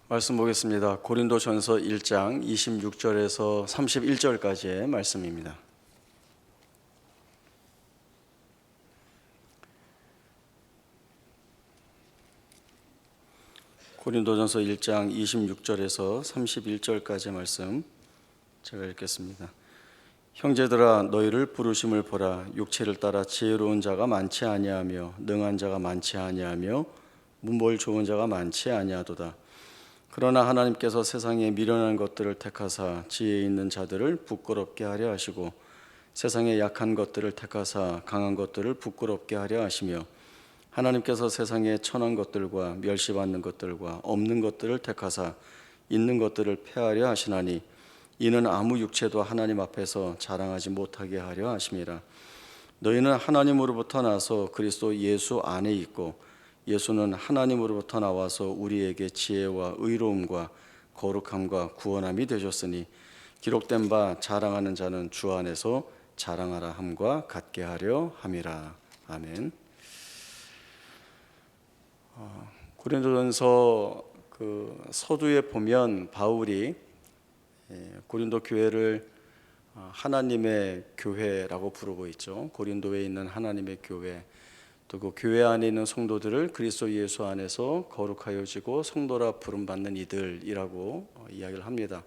말씀 보겠습니다. 고린도전서 1장 26절에서 31절까지의 말씀입니다. 고린도전서 1장 26절에서 31절까지의 말씀 제가 읽겠습니다. 형제들아, 너희를 부르심을 보라. 육체를 따라 지혜로운 자가 많지 아니하며 능한 자가 많지 아니하며 문벌 좋은 자가 많지 아니하도다. 그러나 하나님께서 세상에 미련한 것들을 택하사 지혜 있는 자들을 부끄럽게 하려 하시고, 세상에 약한 것들을 택하사 강한 것들을 부끄럽게 하려 하시며, 하나님께서 세상에 천한 것들과 멸시받는 것들과 없는 것들을 택하사 있는 것들을 폐하려 하시나니, 이는 아무 육체도 하나님 앞에서 자랑하지 못하게 하려 하심이라. 너희는 하나님으로부터 나서 그리스도 예수 안에 있고, 예수는 하나님으로부터 나와서 우리에게 지혜와 의로움과 거룩함과 구원함이 되셨으니, 기록된 바 자랑하는 자는 주 안에서 자랑하라 함과 같게 하려 함이라. 아멘. 고린도전서 서두에 보면 바울이 고린도 교회를 하나님의 교회라고 부르고 있죠. 고린도에 있는 하나님의 교회, 또 그 교회 안에 있는 성도들을 그리스도 예수 안에서 거룩하여지고 성도라 부름받는 이들이라고 이야기를 합니다.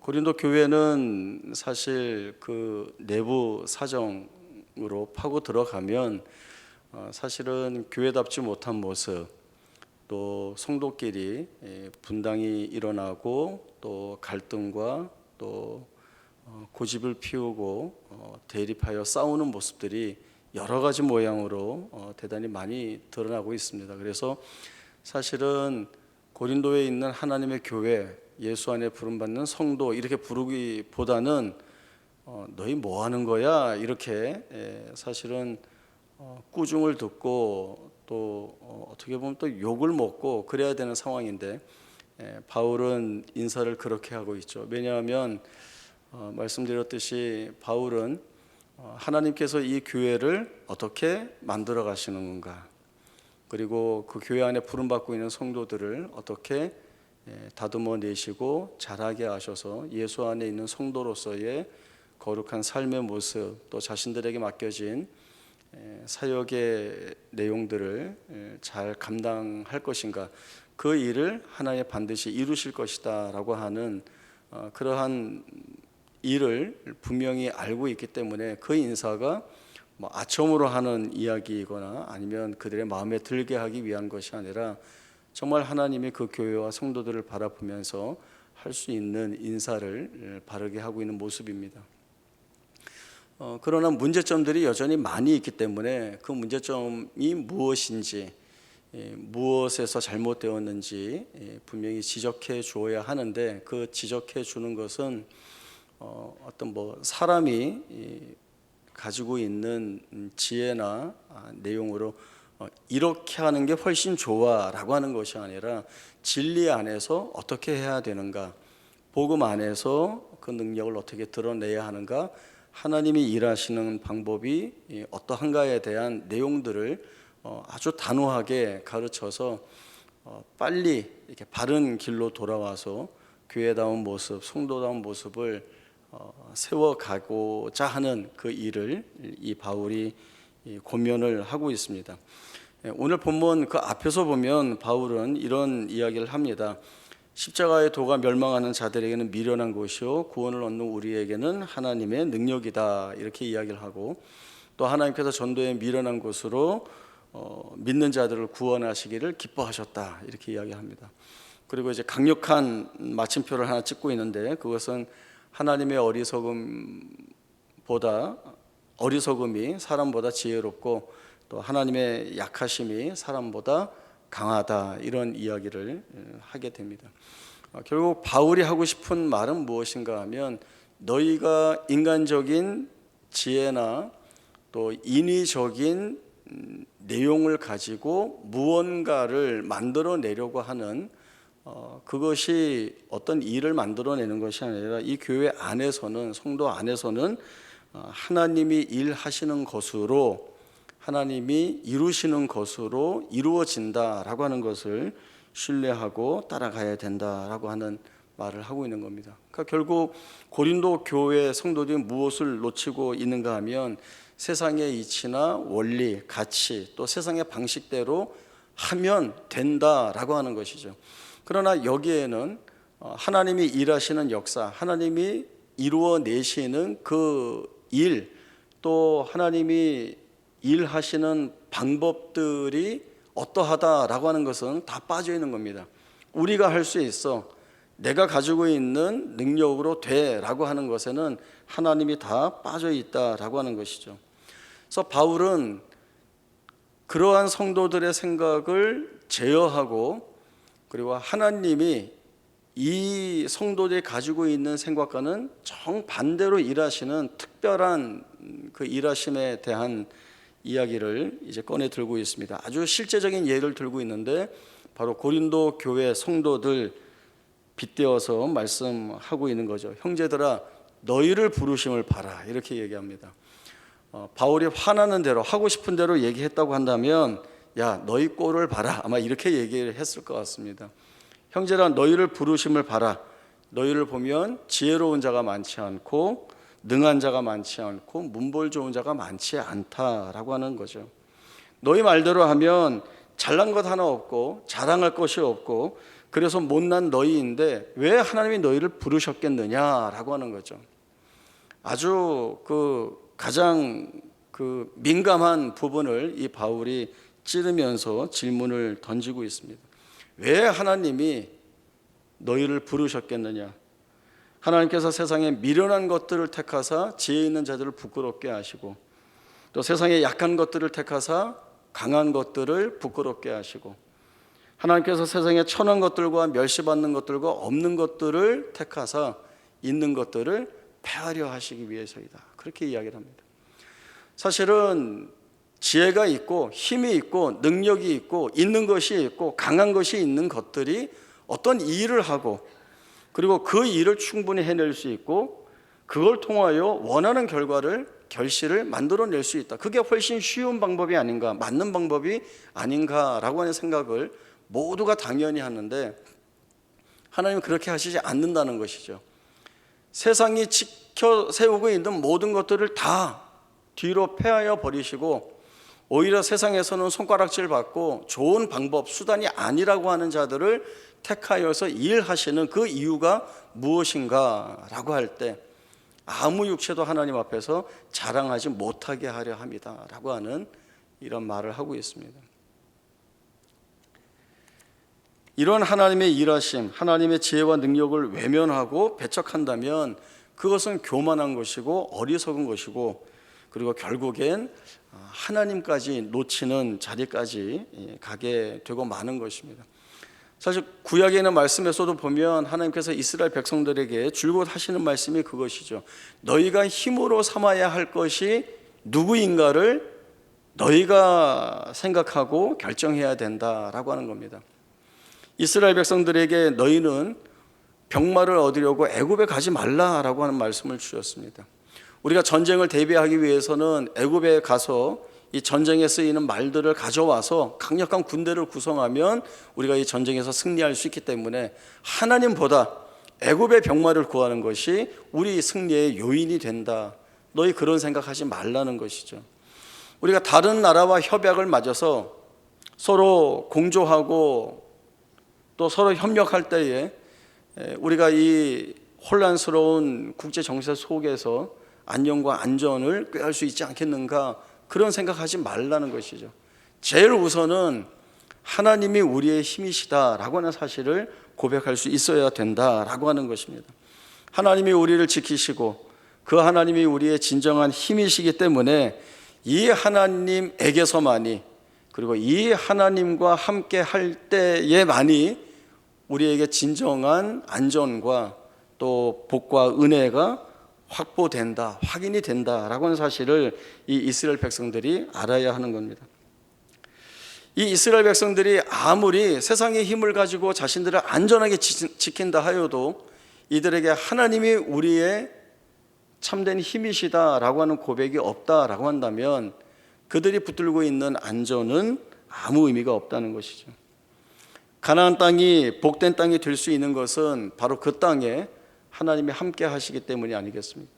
고린도 교회는 사실 그 내부 사정으로 파고 들어가면 사실은 교회답지 못한 모습, 또 성도끼리 분당이 일어나고 또 갈등과 또 고집을 피우고 대립하여 싸우는 모습들이 여러 가지 모양으로 대단히 많이 드러나고 있습니다. 그래서 사실은 고린도에 있는 하나님의 교회, 예수 안에 부름받는 성도 이렇게 부르기보다는 너희 뭐 하는 거야? 이렇게 사실은 꾸중을 듣고 또 어떻게 보면 또 욕을 먹고 그래야 되는 상황인데, 바울은 인사를 그렇게 하고 있죠. 왜냐하면 말씀드렸듯이 바울은 하나님께서 이 교회를 어떻게 만들어 가시는 건가, 그리고 그 교회 안에 부름받고 있는 성도들을 어떻게 다듬어 내시고 자라게 하셔서 예수 안에 있는 성도로서의 거룩한 삶의 모습, 또 자신들에게 맡겨진 사역의 내용들을 잘 감당할 것인가, 그 일을 하나님 반드시 이루실 것이다 라고 하는 그러한 일을 분명히 알고 있기 때문에 그 인사가 아첨으로 하는 이야기이거나 아니면 그들의 마음에 들게 하기 위한 것이 아니라 정말 하나님이 그 교회와 성도들을 바라보면서 할 수 있는 인사를 바르게 하고 있는 모습입니다. 그러나 문제점들이 여전히 많이 있기 때문에 그 문제점이 무엇인지, 무엇에서 잘못되었는지 분명히 지적해 주어야 하는데, 그 지적해 주는 것은 어떤 사람이 가지고 있는 지혜나 내용으로 이렇게 하는 게 훨씬 좋아라고 하는 것이 아니라 진리 안에서 어떻게 해야 되는가, 복음 안에서 그 능력을 어떻게 드러내야 하는가, 하나님이 일하시는 방법이 어떠한가에 대한 내용들을 아주 단호하게 가르쳐서 빨리 이렇게 바른 길로 돌아와서 교회다운 모습, 성도다운 모습을 세워가고자 하는 그 일을 이 바울이 권면을 하고 있습니다. 오늘 본문 그 앞에서 보면 바울은 이런 이야기를 합니다. 십자가의 도가 멸망하는 자들에게는 미련한 것이요 구원을 얻는 우리에게는 하나님의 능력이다, 이렇게 이야기를 하고, 또 하나님께서 전도에 미련한 것으로 믿는 자들을 구원하시기를 기뻐하셨다, 이렇게 이야기합니다. 그리고 이제 강력한 마침표를 하나 찍고 있는데, 그것은 하나님의 어리석음이 사람보다 지혜롭고 또 하나님의 약하심이 사람보다 강하다, 이런 이야기를 하게 됩니다. 결국 바울이 하고 싶은 말은 무엇인가 하면, 너희가 인간적인 지혜나 또 인위적인 내용을 가지고 무언가를 만들어내려고 하는 그것이 어떤 일을 만들어내는 것이 아니라 이 교회 안에서는, 성도 안에서는 하나님이 일하시는 것으로, 하나님이 이루시는 것으로 이루어진다라고 하는 것을 신뢰하고 따라가야 된다라고 하는 말을 하고 있는 겁니다. 그러니까 결국 고린도 교회 성도들이 무엇을 놓치고 있는가 하면 세상의 이치나 원리, 가치, 또 세상의 방식대로 하면 된다라고 하는 것이죠. 그러나 여기에는 하나님이 일하시는 역사, 하나님이 이루어내시는 그 일, 또 하나님이 일하시는 방법들이 어떠하다라고 하는 것은 다 빠져 있는 겁니다. 우리가 할 수 있어, 내가 가지고 있는 능력으로 돼라고 하는 것에는 하나님이 다 빠져 있다라고 하는 것이죠. 그래서 바울은 그러한 성도들의 생각을 제어하고, 그리고 하나님이 이 성도들이 가지고 있는 생각과는 정반대로 일하시는 특별한 그 일하심에 대한 이야기를 이제 꺼내 들고 있습니다. 아주 실제적인 예를 들고 있는데 바로 고린도 교회 성도들 빗대어서 말씀하고 있는 거죠. 형제들아, 너희를 부르심을 봐라, 이렇게 얘기합니다. 바울이 화나는 대로, 하고 싶은 대로 얘기했다고 한다면 야, 너희 꼴을 봐라, 아마 이렇게 얘기를 했을 것 같습니다. 형제라, 너희를 부르심을 봐라. 너희를 보면 지혜로운 자가 많지 않고 능한 자가 많지 않고 문벌 좋은 자가 많지 않다라고 하는 거죠. 너희 말대로 하면 잘난 것 하나 없고 자랑할 것이 없고 그래서 못난 너희인데 왜 하나님이 너희를 부르셨겠느냐라고 하는 거죠. 아주 가장 민감한 부분을 이 바울이 찌르면서 질문을 던지고 있습니다. 왜 하나님이 너희를 부르셨겠느냐? 하나님께서 세상에 미련한 것들을 택하사 지혜 있는 자들을 부끄럽게 하시고, 또 세상에 약한 것들을 택하사 강한 것들을 부끄럽게 하시고, 하나님께서 세상에 천한 것들과 멸시받는 것들과 없는 것들을 택하사 있는 것들을 폐하려 하시기 위해서이다, 그렇게 이야기를 합니다. 사실은 지혜가 있고 힘이 있고 능력이 있고 있는 것이 있고 강한 것이 있는 것들이 어떤 일을 하고, 그리고 그 일을 충분히 해낼 수 있고 그걸 통하여 원하는 결실을 만들어낼 수 있다. 그게 훨씬 쉬운 방법이 아닌가, 맞는 방법이 아닌가라고 하는 생각을 모두가 당연히 하는데 하나님은 그렇게 하시지 않는다는 것이죠. 세상이 지켜 세우고 있는 모든 것들을 다 뒤로 폐하여 버리시고 오히려 세상에서는 손가락질 받고 좋은 방법, 수단이 아니라고 하는 자들을 택하여서 일하시는 그 이유가 무엇인가 라고 할 때 아무 육체도 하나님 앞에서 자랑하지 못하게 하려 합니다 라고 하는 이런 말을 하고 있습니다. 이런 하나님의 일하심, 하나님의 지혜와 능력을 외면하고 배척한다면 그것은 교만한 것이고 어리석은 것이고, 그리고 결국엔 하나님까지 놓치는 자리까지 가게 되고 마는 것입니다. 사실 구약에 있는 말씀에서도 보면 하나님께서 이스라엘 백성들에게 줄곧 하시는 말씀이 그것이죠. 너희가 힘으로 삼아야 할 것이 누구인가를 너희가 생각하고 결정해야 된다라고 하는 겁니다. 이스라엘 백성들에게 너희는 병마를 얻으려고 애굽에 가지 말라라고 하는 말씀을 주셨습니다. 우리가 전쟁을 대비하기 위해서는 애굽에 가서 이 전쟁에 쓰이는 말들을 가져와서 강력한 군대를 구성하면 우리가 이 전쟁에서 승리할 수 있기 때문에 하나님보다 애굽의 병마를 구하는 것이 우리 승리의 요인이 된다. 너희 그런 생각하지 말라는 것이죠. 우리가 다른 나라와 협약을 맺어서 서로 공조하고 또 서로 협력할 때에 우리가 이 혼란스러운 국제 정세 속에서 안녕과 안전을 꾀할 수 있지 않겠는가, 그런 생각하지 말라는 것이죠. 제일 우선은 하나님이 우리의 힘이시다라고 하는 사실을 고백할 수 있어야 된다라고 하는 것입니다. 하나님이 우리를 지키시고 그 하나님이 우리의 진정한 힘이시기 때문에 이 하나님에게서만이, 그리고 이 하나님과 함께 할 때에만이 우리에게 진정한 안전과 또 복과 은혜가 확보된다, 확인이 된다라고 하는 사실을 이 이스라엘 백성들이 알아야 하는 겁니다. 이 이스라엘 백성들이 아무리 세상의 힘을 가지고 자신들을 안전하게 지킨다 하여도 이들에게 하나님이 우리의 참된 힘이시다라고 하는 고백이 없다라고 한다면 그들이 붙들고 있는 안전은 아무 의미가 없다는 것이죠. 가나안 땅이 복된 땅이 될 수 있는 것은 바로 그 땅에 하나님이 함께 하시기 때문이 아니겠습니까?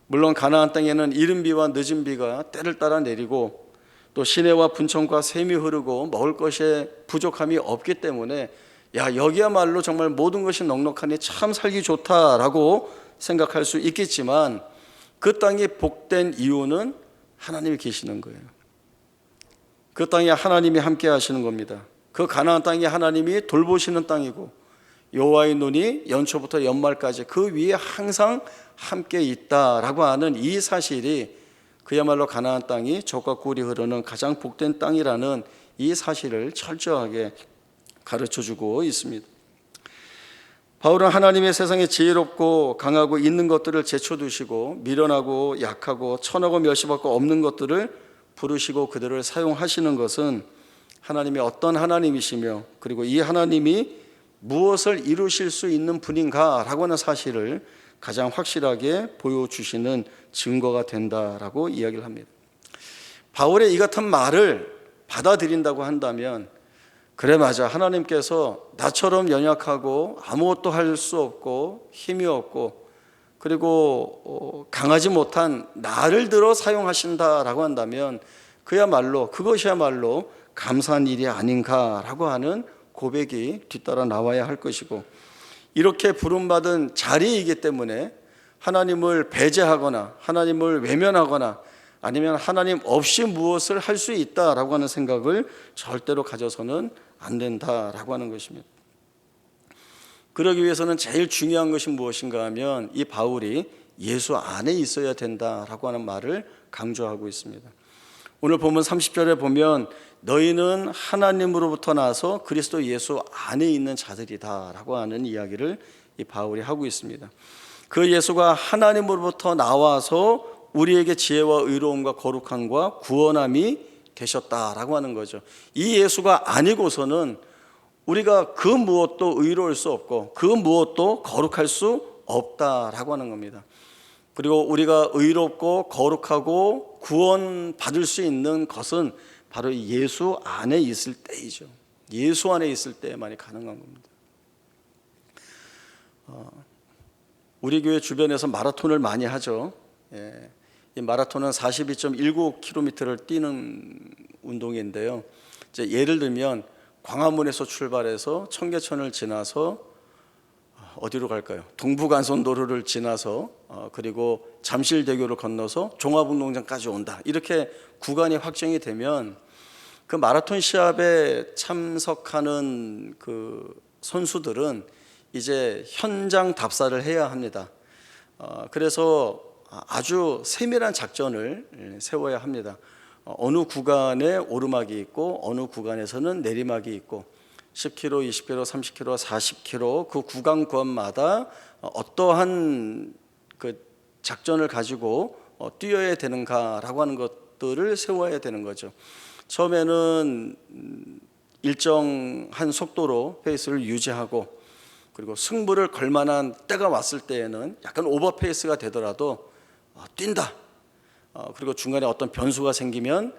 물론 가나안 땅에는 이른 비와 늦은 비가 때를 따라 내리고 또 시내와 분천과 샘이 흐르고 먹을 것에 부족함이 없기 때문에 여기야말로 정말 모든 것이 넉넉하니 참 살기 좋다라고 생각할 수 있겠지만, 그 땅이 복된 이유는 하나님이 계시는 거예요. 그 땅에 하나님이 함께 하시는 겁니다. 그 가나안 땅이 하나님이 돌보시는 땅이고, 여호와의 눈이 연초부터 연말까지 그 위에 항상 함께 있다라고 하는 이 사실이 그야말로 가나안 땅이 젖과 꿀이 흐르는 가장 복된 땅이라는 이 사실을 철저하게 가르쳐주고 있습니다. 바울은 하나님의 세상에 지혜롭고 강하고 있는 것들을 제쳐두시고 미련하고 약하고 천하고 멸시받고 없는 것들을 부르시고 그들을 사용하시는 것은 하나님이 어떤 하나님이시며, 그리고 이 하나님이 무엇을 이루실 수 있는 분인가 라고 하는 사실을 가장 확실하게 보여주시는 증거가 된다라고 이야기를 합니다. 바울의 이 같은 말을 받아들인다고 한다면, 그래 맞아, 하나님께서 나처럼 연약하고 아무것도 할 수 없고 힘이 없고 그리고 강하지 못한 나를 들어 사용하신다라고 한다면 그것이야말로 감사한 일이 아닌가라고 하는 고백이 뒤따라 나와야 할 것이고, 이렇게 부름받은 자리이기 때문에 하나님을 배제하거나 하나님을 외면하거나 아니면 하나님 없이 무엇을 할 수 있다라고 하는 생각을 절대로 가져서는 안 된다라고 하는 것입니다. 그러기 위해서는 제일 중요한 것이 무엇인가 하면 이 바울이 예수 안에 있어야 된다라고 하는 말을 강조하고 있습니다. 오늘 본문 30절에 보면 너희는 하나님으로부터 나서 그리스도 예수 안에 있는 자들이다라고 하는 이야기를 이 바울이 하고 있습니다. 그 예수가 하나님으로부터 나와서 우리에게 지혜와 의로움과 거룩함과 구원함이 되셨다라고 하는 거죠. 이 예수가 아니고서는 우리가 그 무엇도 의로울 수 없고 그 무엇도 거룩할 수 없다라고 하는 겁니다. 그리고 우리가 의롭고 거룩하고 구원받을 수 있는 것은 바로 예수 안에 있을 때이죠. 예수 안에 있을 때만이 가능한 겁니다. 우리 교회 주변에서 마라톤을 많이 하죠. 이 마라톤은 42.19km를 뛰는 운동인데요. 이제 예를 들면 광화문에서 출발해서 청계천을 지나서 어디로 갈까요? 동부간선도로를 지나서 그리고 잠실대교를 건너서 종합운동장까지 온다. 이렇게 구간이 확정이 되면 그 마라톤 시합에 참석하는 그 선수들은 이제 현장 답사를 해야 합니다. 그래서 아주 세밀한 작전을 세워야 합니다. 어느 구간에 오르막이 있고 어느 구간에서는 내리막이 있고 10km, 20km, 30km, 40km 그 구간마다 어떠한 그 작전을 가지고 뛰어야 되는가라고 하는 것들을 세워야 되는 거죠. 처음에는 일정한 속도로 페이스를 유지하고, 그리고 승부를 걸 만한 때가 왔을 때에는 약간 오버페이스가 되더라도 뛴다. 그리고 중간에 어떤 변수가 생기면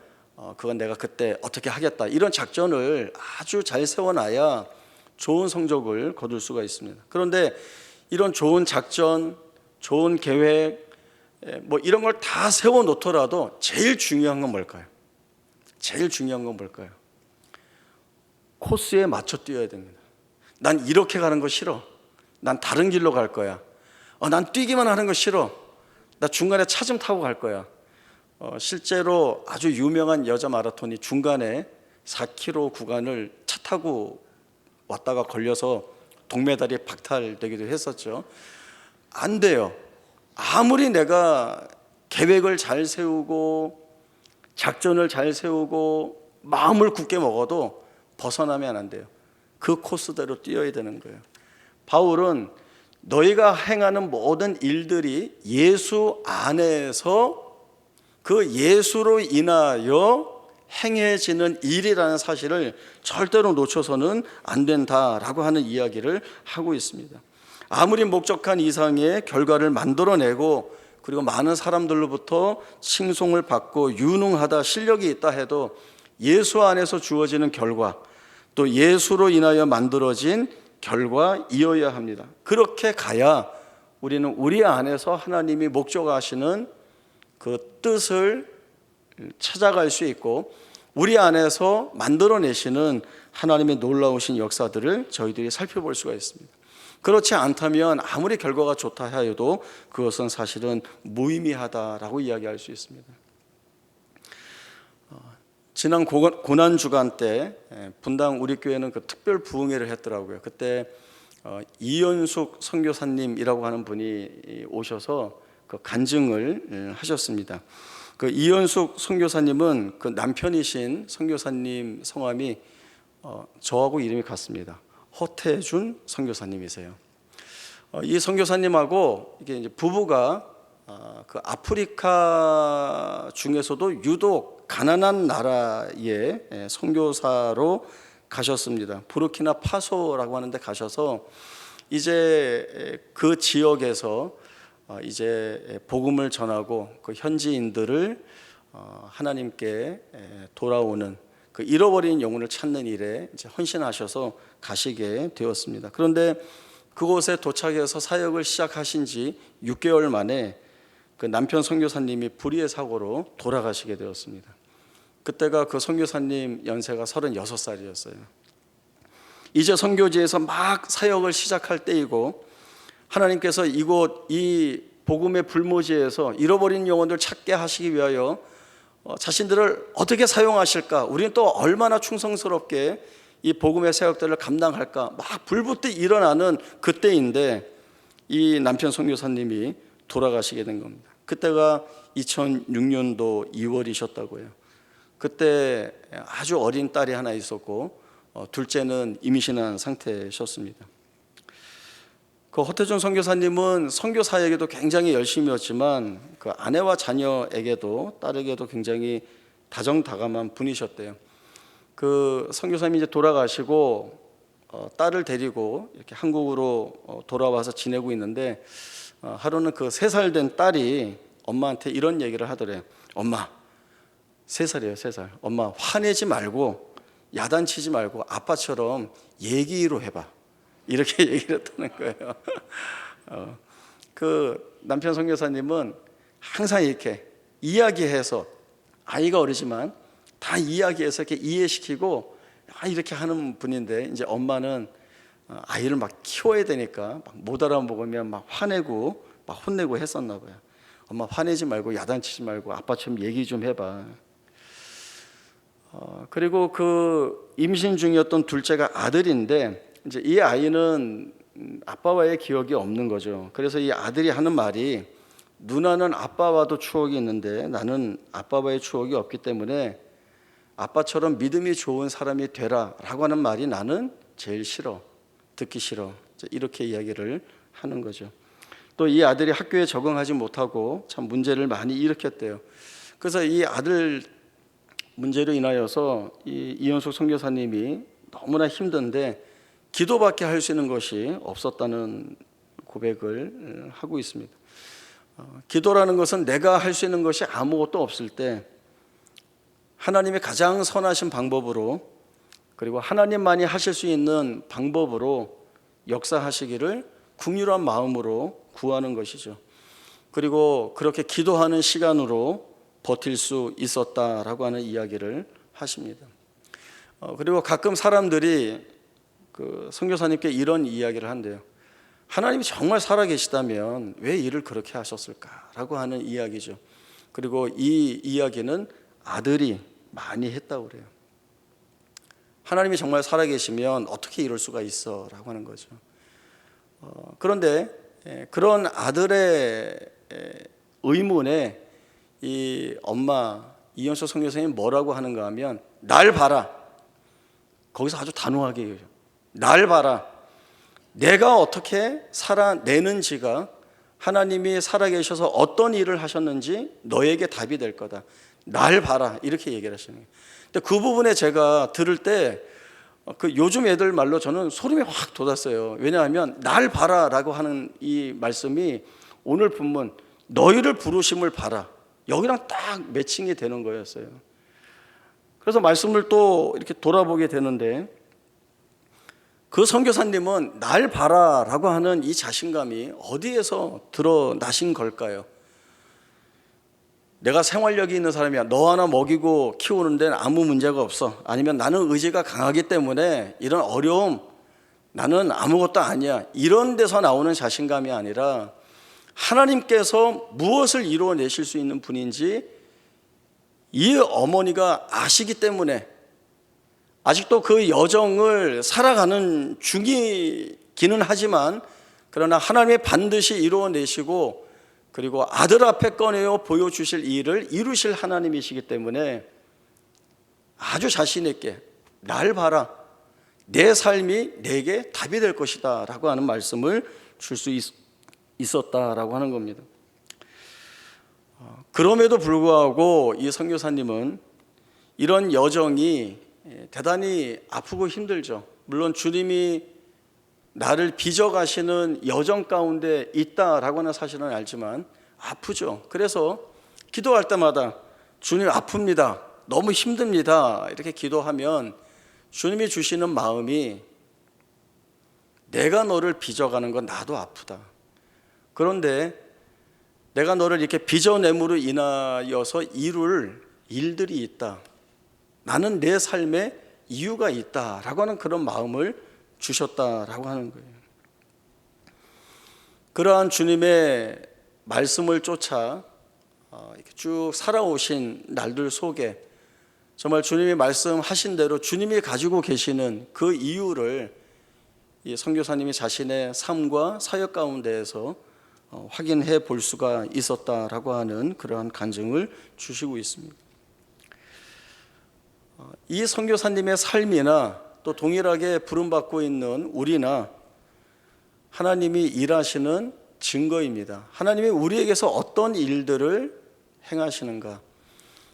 그건 내가 그때 어떻게 하겠다. 이런 작전을 아주 잘 세워놔야 좋은 성적을 거둘 수가 있습니다. 그런데 이런 좋은 작전, 좋은 계획, 이런 걸 다 세워놓더라도 제일 중요한 건 뭘까요? 제일 중요한 건 뭘까요? 코스에 맞춰 뛰어야 됩니다. 난 이렇게 가는 거 싫어. 난 다른 길로 갈 거야. 난 뛰기만 하는 거 싫어. 나 중간에 차 좀 타고 갈 거야. 실제로 아주 유명한 여자 마라톤이 중간에 4km 구간을 차 타고 왔다가 걸려서 동메달이 박탈되기도 했었죠. 안 돼요. 아무리 내가 계획을 잘 세우고 작전을 잘 세우고 마음을 굳게 먹어도 벗어나면 안 돼요. 그 코스대로 뛰어야 되는 거예요. 바울은 너희가 행하는 모든 일들이 예수 안에서 그 예수로 인하여 행해지는 일이라는 사실을 절대로 놓쳐서는 안 된다라고 하는 이야기를 하고 있습니다. 아무리 목적한 이상의 결과를 만들어내고 그리고 많은 사람들로부터 칭송을 받고 유능하다, 실력이 있다 해도 예수 안에서 주어지는 결과, 또 예수로 인하여 만들어진 결과이어야 합니다. 그렇게 가야 우리는 우리 안에서 하나님이 목적하시는 그 뜻을 찾아갈 수 있고 우리 안에서 만들어내시는 하나님의 놀라우신 역사들을 저희들이 살펴볼 수가 있습니다. 그렇지 않다면 아무리 결과가 좋다 하여도 그것은 사실은 무의미하다라고 이야기할 수 있습니다. 지난 고난주간 때 분당 우리 교회는 그 특별 부흥회를 했더라고요. 그때 이연숙 선교사님이라고 하는 분이 오셔서 그 간증을 하셨습니다. 그 이연숙 선교사님은 그 남편이신 선교사님 성함이 저하고 이름이 같습니다. 허태준 선교사님이세요. 이 선교사님하고 이게 이제 부부가 그 아프리카 중에서도 유독 가난한 나라에 선교사로 가셨습니다. 부르키나 파소라고 하는데 가셔서 이제 그 지역에서 이제 복음을 전하고 그 현지인들을 하나님께 돌아오는 그 잃어버린 영혼을 찾는 일에 이제 헌신하셔서 가시게 되었습니다. 그런데 그곳에 도착해서 사역을 시작하신 지 6개월 만에 그 남편 선교사님이 불의의 사고로 돌아가시게 되었습니다. 그때가 그 선교사님 연세가 36살이었어요. 이제 선교지에서 막 사역을 시작할 때이고 하나님께서 이곳 이 복음의 불모지에서 잃어버린 영혼들 찾게 하시기 위하여 자신들을 어떻게 사용하실까? 우리는 또 얼마나 충성스럽게 이 복음의 사역들을 감당할까? 막 불붙듯 일어나는 그때인데 이 남편 선교사님이 돌아가시게 된 겁니다. 그때가 2006년도 2월이셨다고요. 그때 아주 어린 딸이 하나 있었고 둘째는 임신한 상태셨습니다. 그 허태준 선교사님은 선교 사역에도 굉장히 열심이었지만 그 아내와 자녀에게도 딸에게도 굉장히 다정다감한 분이셨대요. 그 선교사님이 이제 돌아가시고 딸을 데리고 이렇게 한국으로 돌아와서 지내고 있는데 하루는 그 3살 된 딸이 엄마한테 이런 얘기를 하더래요. 엄마, 3살이에요, 3살. 엄마 화내지 말고 야단치지 말고 아빠처럼 얘기로 해봐. 이렇게 얘기를 했다는 거예요. 그 남편 선교사님은 항상 이렇게 이야기해서 아이가 어리지만 다 이야기해서 이렇게 이해시키고 이렇게 하는 분인데 이제 엄마는 아이를 막 키워야 되니까 막 못 알아먹으면 막 화내고 막 혼내고 했었나 봐요. 엄마 화내지 말고 야단치지 말고 아빠처럼 얘기 좀 해봐. 그리고 그 임신 중이었던 둘째가 아들인데 이제 이 아이는 아빠와의 기억이 없는 거죠. 그래서 이 아들이 하는 말이 누나는 아빠와도 추억이 있는데 나는 아빠와의 추억이 없기 때문에 아빠처럼 믿음이 좋은 사람이 되라 라고 하는 말이 나는 제일 싫어. 듣기 싫어. 이렇게 이야기를 하는 거죠. 또 이 아들이 학교에 적응하지 못하고 참 문제를 많이 일으켰대요. 그래서 이 아들 문제로 인하여서 이연숙 선교사님이 너무나 힘든데 기도밖에 할 수 있는 것이 없었다는 고백을 하고 있습니다. 기도라는 것은 내가 할 수 있는 것이 아무것도 없을 때 하나님의 가장 선하신 방법으로 그리고 하나님만이 하실 수 있는 방법으로 역사하시기를 긍휼한 마음으로 구하는 것이죠. 그리고 그렇게 기도하는 시간으로 버틸 수 있었다라고 하는 이야기를 하십니다. 그리고 가끔 사람들이 그 선교사님께 이런 이야기를 한대요. 하나님이 정말 살아계시다면 왜 일을 그렇게 하셨을까라고 하는 이야기죠. 그리고 이 이야기는 아들이 많이 했다고 그래요. 하나님이 정말 살아계시면 어떻게 이럴 수가 있어 라고 하는 거죠. 그런데 그런 아들의 의문에 이 엄마 이연숙 선교사님이 뭐라고 하는가 하면 날 봐라. 거기서 아주 단호하게 얘기해요. 날 봐라. 내가 어떻게 살아내는지가 하나님이 살아계셔서 어떤 일을 하셨는지 너에게 답이 될 거다. 날 봐라. 이렇게 얘기를 하시는 거예요. 근데 그 부분에 제가 들을 때 그 요즘 애들 말로 저는 소름이 확 돋았어요. 왜냐하면 날 봐라라고 하는 이 말씀이 오늘 본문 너희를 부르심을 봐라. 여기랑 딱 매칭이 되는 거였어요. 그래서 말씀을 또 이렇게 돌아보게 되는데 그 선교사님은 날 봐라라고 하는 이 자신감이 어디에서 드러나신 걸까요? 내가 생활력이 있는 사람이야. 너 하나 먹이고 키우는 데는 아무 문제가 없어. 아니면 나는 의지가 강하기 때문에 이런 어려움 나는 아무것도 아니야. 이런 데서 나오는 자신감이 아니라 하나님께서 무엇을 이루어내실 수 있는 분인지 이 어머니가 아시기 때문에 아직도 그 여정을 살아가는 중이기는 하지만 그러나 하나님이 반드시 이루어내시고 그리고 아들 앞에 꺼내어 보여주실 일을 이루실 하나님이시기 때문에 아주 자신 있게 날 봐라. 내 삶이 내게 답이 될 것이다 라고 하는 말씀을 줄 수 있었다라고 하는 겁니다. 그럼에도 불구하고 이 선교사님은 이런 여정이 대단히 아프고 힘들죠. 물론 주님이 나를 빚어가시는 여정 가운데 있다라고 하는 사실은 알지만 아프죠. 그래서 기도할 때마다 주님 아픕니다. 너무 힘듭니다. 이렇게 기도하면 주님이 주시는 마음이 내가 너를 빚어가는 건 나도 아프다. 그런데 내가 너를 이렇게 빚어냄으로 인하여서 이룰 일들이 있다. 나는 내 삶에 이유가 있다라고 하는 그런 마음을 주셨다라고 하는 거예요. 그러한 주님의 말씀을 쫓아 이렇게 쭉 살아오신 날들 속에 정말 주님이 말씀하신 대로 주님이 가지고 계시는 그 이유를 이 선교사님이 자신의 삶과 사역 가운데에서 확인해 볼 수가 있었다라고 하는 그러한 간증을 주시고 있습니다. 이 선교사님의 삶이나 또 동일하게 부름받고 있는 우리나 하나님이 일하시는 증거입니다. 하나님이 우리에게서 어떤 일들을 행하시는가,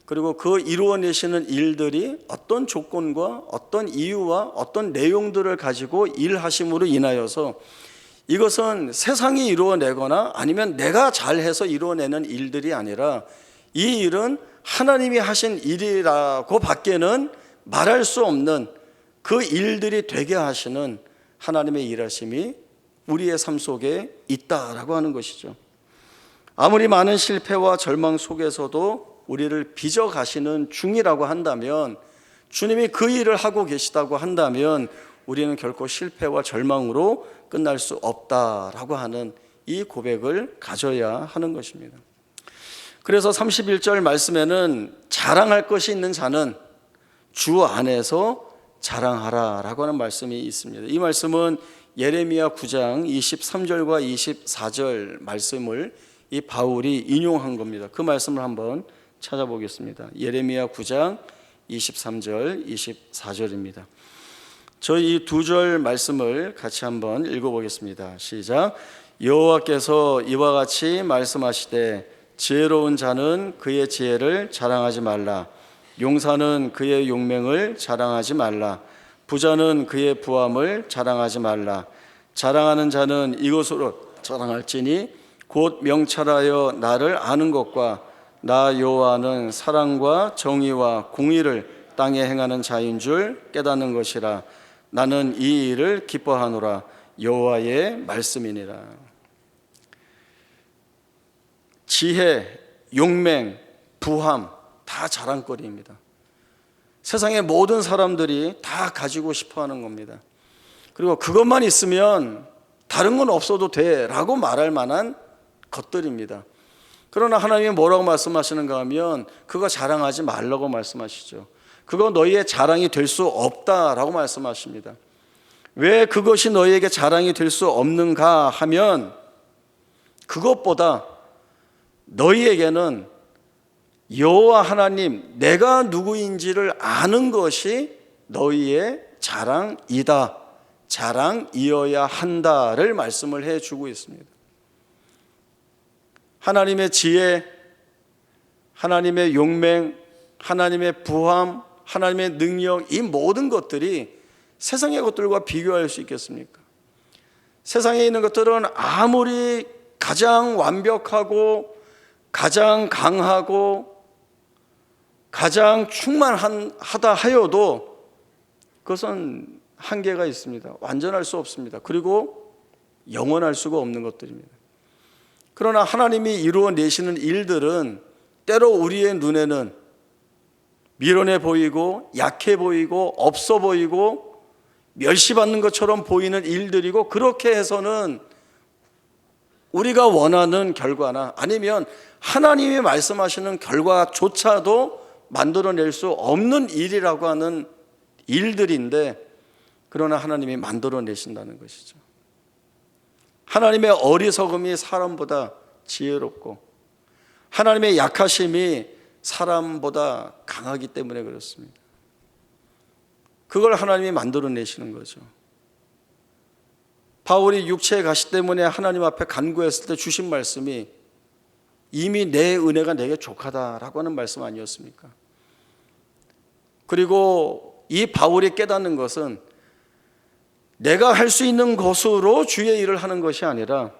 그리고 그 이루어내시는 일들이 어떤 조건과 어떤 이유와 어떤 내용들을 가지고 일하심으로 인하여서 이것은 세상이 이루어내거나 아니면 내가 잘해서 이루어내는 일들이 아니라 이 일은 하나님이 하신 일이라고 밖에는 말할 수 없는 그 일들이 되게 하시는 하나님의 일하심이 우리의 삶 속에 있다라고 하는 것이죠. 아무리 많은 실패와 절망 속에서도 우리를 빚어 가시는 중이라고 한다면, 주님이 그 일을 하고 계시다고 한다면 우리는 결코 실패와 절망으로 끝날 수 없다라고 하는 이 고백을 가져야 하는 것입니다. 그래서 31절 말씀에는 자랑할 것이 있는 자는 주 안에서 자랑하라 라고 하는 말씀이 있습니다. 이 말씀은 예레미야 9장 23절과 24절 말씀을 이 바울이 인용한 겁니다. 그 말씀을 한번 찾아보겠습니다. 예레미야 9장 23절 24절입니다. 저희 이 두 절 말씀을 같이 한번 읽어보겠습니다. 시작. 여호와께서 이와 같이 말씀하시되 지혜로운 자는 그의 지혜를 자랑하지 말라. 용사는 그의 용맹을 자랑하지 말라. 부자는 그의 부함을 자랑하지 말라. 자랑하는 자는 이것으로 자랑할지니 곧 명찰하여 나를 아는 것과 나 여호와는 사랑과 정의와 공의를 땅에 행하는 자인 줄 깨닫는 것이라. 나는 이 일을 기뻐하노라. 여호와의 말씀이니라. 지혜, 용맹, 부함 다 자랑거리입니다. 세상의 모든 사람들이 다 가지고 싶어하는 겁니다. 그리고 그것만 있으면 다른 건 없어도 돼라고 말할 만한 것들입니다. 그러나 하나님이 뭐라고 말씀하시는가 하면 그거 자랑하지 말라고 말씀하시죠. 그거 너희의 자랑이 될 수 없다라고 말씀하십니다. 왜 그것이 너희에게 자랑이 될 수 없는가 하면 그것보다 너희에게는 여호와 하나님 내가 누구인지를 아는 것이 너희의 자랑이다, 자랑이어야 한다를 말씀을 해주고 있습니다. 하나님의 지혜, 하나님의 용맹, 하나님의 부함, 하나님의 능력, 이 모든 것들이 세상의 것들과 비교할 수 있겠습니까? 세상에 있는 것들은 아무리 가장 완벽하고 가장 강하고 가장 충만하다 하여도 그것은 한계가 있습니다. 완전할 수 없습니다. 그리고 영원할 수가 없는 것들입니다. 그러나 하나님이 이루어내시는 일들은 때로 우리의 눈에는 미련해 보이고 약해 보이고 없어 보이고 멸시받는 것처럼 보이는 일들이고, 그렇게 해서는 우리가 원하는 결과나 아니면 하나님이 말씀하시는 결과조차도 만들어낼 수 없는 일이라고 하는 일들인데, 그러나 하나님이 만들어내신다는 것이죠. 하나님의 어리석음이 사람보다 지혜롭고 하나님의 약하심이 사람보다 강하기 때문에 그렇습니다. 그걸 하나님이 만들어내시는 거죠. 바울이 육체의 가시 때문에 하나님 앞에 간구했을 때 주신 말씀이 이미 내 은혜가 내게 족하다라고 하는 말씀 아니었습니까? 그리고 이 바울이 깨닫는 것은 내가 할 수 있는 것으로 주의 일을 하는 것이 아니라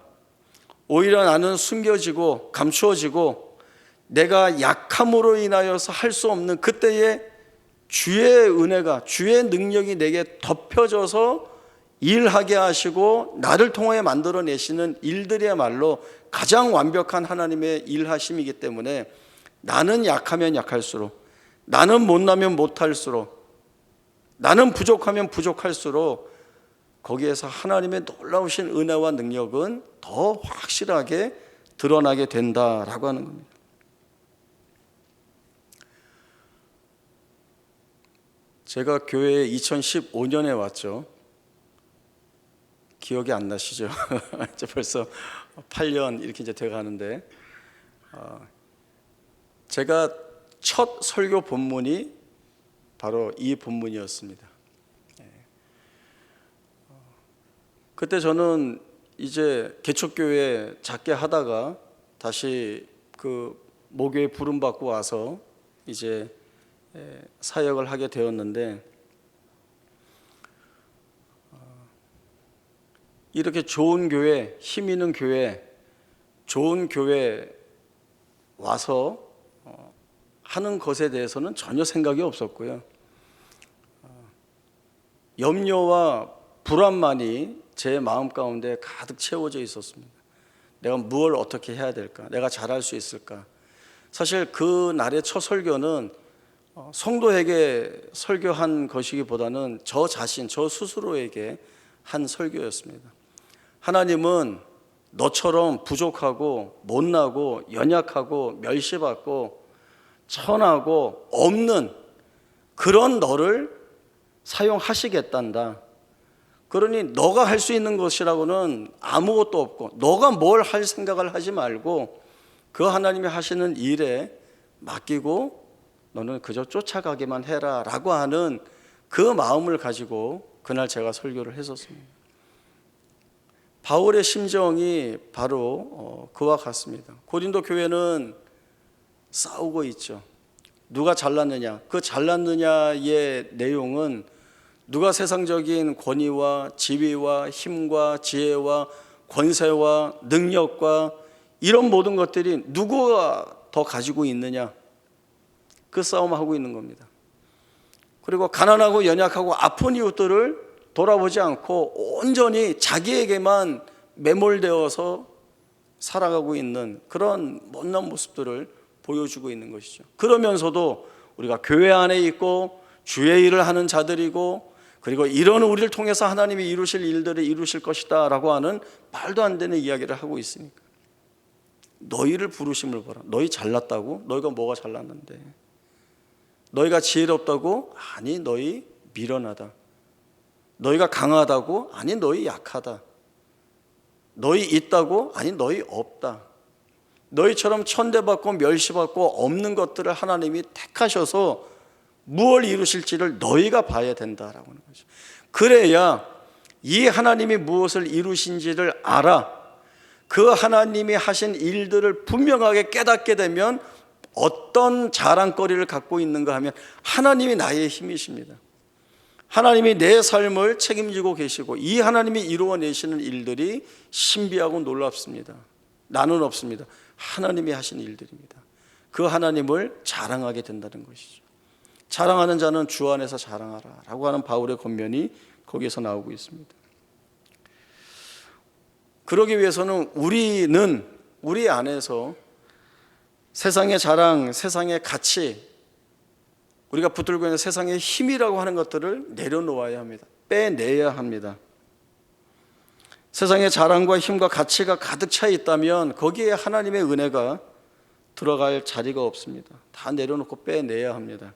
오히려 나는 숨겨지고 감추어지고 내가 약함으로 인하여서 할 수 없는 그때에 주의 은혜가, 주의 능력이 내게 덮여져서 일하게 하시고 나를 통해 만들어내시는 일들이야말로 가장 완벽한 하나님의 일하심이기 때문에, 나는 약하면 약할수록, 나는 못나면 못할수록, 나는 부족하면 부족할수록 거기에서 하나님의 놀라우신 은혜와 능력은 더 확실하게 드러나게 된다라고 하는 겁니다. 제가 교회에 2015년에 왔죠. 기억이 안 나시죠? 이제 벌써 8년 이렇게 이제 돼가는데, 제가 첫 설교 본문이 바로 이 본문이었습니다. 그때 저는 이제 개척교회 작게 하다가 다시 그 모교에 부름받고 와서 이제 사역을 하게 되었는데, 이렇게 좋은 교회, 힘 있는 교회, 좋은 교회 와서 하는 것에 대해서는 전혀 생각이 없었고요. 염려와 불안만이 제 마음 가운데 가득 채워져 있었습니다. 내가 무엇을 어떻게 해야 될까? 내가 잘할 수 있을까? 사실 그 날의 첫 설교는 성도에게 설교한 것이기보다는 저 자신, 저 스스로에게 한 설교였습니다. 하나님은 너처럼 부족하고 못나고 연약하고 멸시받고 천하고 없는 그런 너를 사용하시겠단다. 그러니 너가 할 수 있는 것이라고는 아무것도 없고, 너가 뭘 할 생각을 하지 말고 그 하나님이 하시는 일에 맡기고 너는 그저 쫓아가기만 해라 라고 하는 그 마음을 가지고 그날 제가 설교를 했었습니다. 바울의 심정이 바로 그와 같습니다. 고린도 교회는 싸우고 있죠. 누가 잘났느냐, 그 잘났느냐의 내용은 누가 세상적인 권위와 지위와 힘과 지혜와 권세와 능력과 이런 모든 것들이 누구가 더 가지고 있느냐, 그 싸움하고 있는 겁니다. 그리고 가난하고 연약하고 아픈 이웃들을 돌아보지 않고 온전히 자기에게만 매몰되어서 살아가고 있는 그런 못난 모습들을 보여주고 있는 것이죠. 그러면서도 우리가 교회 안에 있고 주의 일을 하는 자들이고, 그리고 이런 우리를 통해서 하나님이 이루실 일들을 이루실 것이다 라고 하는 말도 안 되는 이야기를 하고 있으니까, 너희를 부르심을 보라. 너희 잘났다고? 너희가 뭐가 잘났는데? 너희가 지혜롭다고? 아니 너희 미련하다. 너희가 강하다고? 아니 너희 약하다. 너희 있다고? 아니 너희 없다. 너희처럼 천대받고 멸시받고 없는 것들을 하나님이 택하셔서 무엇을 이루실지를 너희가 봐야 된다라고 하는 거죠. 그래야 이 하나님이 무엇을 이루신지를 알아. 그 하나님이 하신 일들을 분명하게 깨닫게 되면 어떤 자랑거리를 갖고 있는가 하면 하나님이 나의 힘이십니다. 하나님이 내 삶을 책임지고 계시고 이 하나님이 이루어내시는 일들이 신비하고 놀랍습니다. 나는 없습니다. 하나님이 하신 일들입니다. 그 하나님을 자랑하게 된다는 것이죠. 자랑하는 자는 주 안에서 자랑하라 라고 하는 바울의 권면이 거기에서 나오고 있습니다. 그러기 위해서는 우리 안에서 세상의 자랑, 세상의 가치, 우리가 붙들고 있는 세상의 힘이라고 하는 것들을 내려놓아야 합니다. 빼내야 합니다. 세상의 자랑과 힘과 가치가 가득 차 있다면 거기에 하나님의 은혜가 들어갈 자리가 없습니다. 다 내려놓고 빼내야 합니다.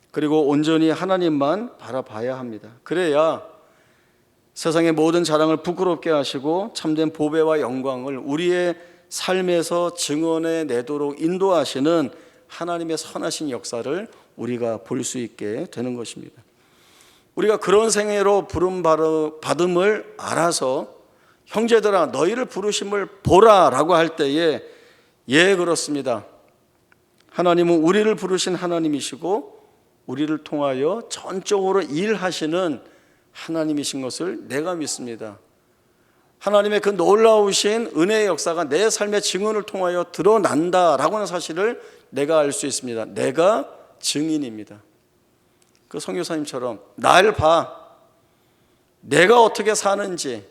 그리고 온전히 하나님만 바라봐야 합니다. 그래야 세상의 모든 자랑을 부끄럽게 하시고 참된 보배와 영광을 우리의 삶에서 증언해 내도록 인도하시는 하나님의 선하신 역사를 우리가 볼 수 있게 되는 것입니다. 우리가 그런 생애로 부름 받음을 알아서 형제들아 너희를 부르심을 보라라고 할 때에 예 그렇습니다. 하나님은 우리를 부르신 하나님이시고 우리를 통하여 전적으로 일하시는 하나님이신 것을 내가 믿습니다. 하나님의 그 놀라우신 은혜의 역사가 내 삶의 증언을 통하여 드러난다라고 하는 사실을 내가 알 수 있습니다. 내가 증인입니다. 그 선교사님처럼 날 봐. 내가 어떻게 사는지,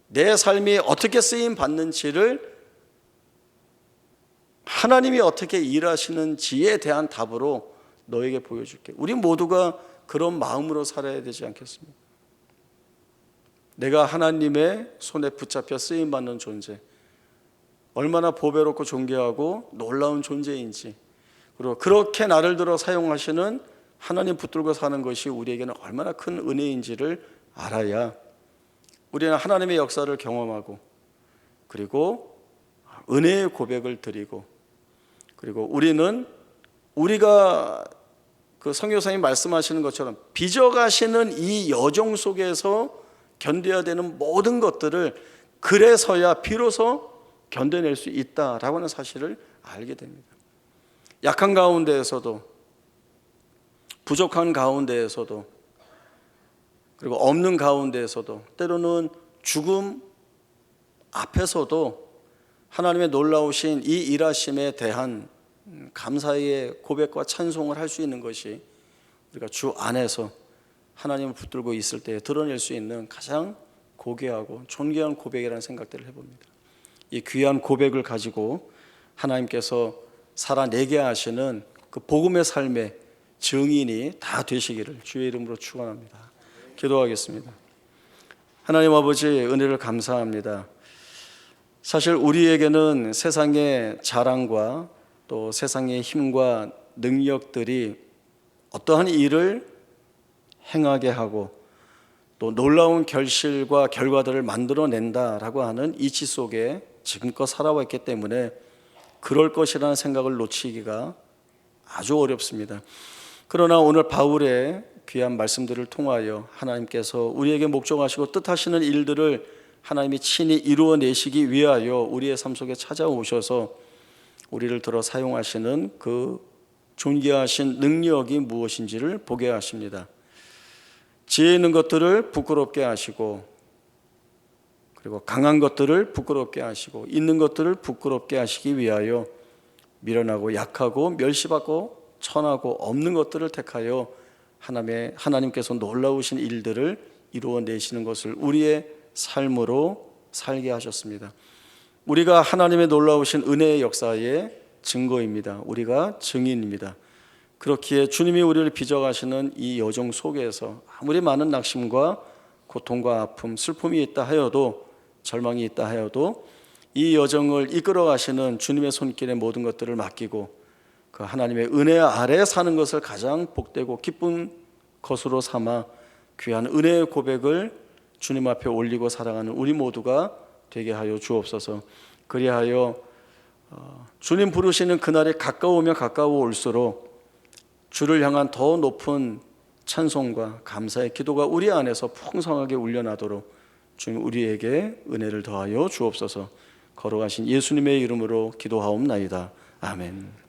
내 삶이 어떻게 쓰임 받는지를 하나님이 어떻게 일하시는지에 대한 답으로 너에게 보여줄게. 우리 모두가 그런 마음으로 살아야 되지 않겠습니까? 내가 하나님의 손에 붙잡혀 쓰임 받는 존재, 얼마나 보배롭고 존귀하고 놀라운 존재인지, 그리고 그렇게 나를 들어 사용하시는 하나님 붙들고 사는 것이 우리에게는 얼마나 큰 은혜인지를 알아야 우리는 하나님의 역사를 경험하고, 그리고 은혜의 고백을 드리고, 그리고 우리가 그 선교사님 말씀하시는 것처럼 빚어가시는 이 여정 속에서 견뎌야 되는 모든 것들을 그래서야 비로소 견뎌낼 수 있다라고 하는 사실을 알게 됩니다. 약한 가운데에서도, 부족한 가운데에서도, 그리고 없는 가운데에서도, 때로는 죽음 앞에서도 하나님의 놀라우신 이 일하심에 대한 감사의 고백과 찬송을 할 수 있는 것이 우리가 주 안에서 하나님을 붙들고 있을 때 드러낼 수 있는 가장 고귀하고 존귀한 고백이라는 생각들을 해봅니다. 이 귀한 고백을 가지고 하나님께서 살아내게 하시는 그 복음의 삶의 증인이 다 되시기를 주의 이름으로 축원합니다. 기도하겠습니다. 하나님 아버지, 은혜를 감사합니다. 사실 우리에게는 세상의 자랑과 또 세상의 힘과 능력들이 어떠한 일을 행하게 하고 또 놀라운 결실과 결과들을 만들어낸다라고 하는 이치 속에 지금껏 살아왔기 때문에 그럴 것이라는 생각을 놓치기가 아주 어렵습니다. 그러나 오늘 바울의 귀한 말씀들을 통하여 하나님께서 우리에게 목적하시고 뜻하시는 일들을 하나님이 친히 이루어내시기 위하여 우리의 삶 속에 찾아오셔서 우리를 들어 사용하시는 그 존귀하신 능력이 무엇인지를 보게 하십니다. 지혜 있는 것들을 부끄럽게 하시고, 그리고 강한 것들을 부끄럽게 하시고, 있는 것들을 부끄럽게 하시기 위하여 미련하고 약하고 멸시받고 천하고 없는 것들을 택하여 하나님께서 놀라우신 일들을 이루어내시는 것을 우리의 삶으로 살게 하셨습니다. 우리가 하나님의 놀라우신 은혜의 역사의 증거입니다. 우리가 증인입니다. 그렇기에 주님이 우리를 빚어가시는 이 여정 속에서 아무리 많은 낙심과 고통과 아픔, 슬픔이 있다 하여도, 절망이 있다 하여도 이 여정을 이끌어 가시는 주님의 손길에 모든 것들을 맡기고 그 하나님의 은혜 아래 사는 것을 가장 복되고 기쁜 것으로 삼아 귀한 은혜의 고백을 주님 앞에 올리고 살아가는 우리 모두가 되게 하여 주옵소서. 그리하여 주님 부르시는 그날이 가까우면 가까워올수록 주를 향한 더 높은 찬송과 감사의 기도가 우리 안에서 풍성하게 울려나도록 주님 우리에게 은혜를 더하여 주옵소서. 걸어가신 예수님의 이름으로 기도하옵나이다. 아멘.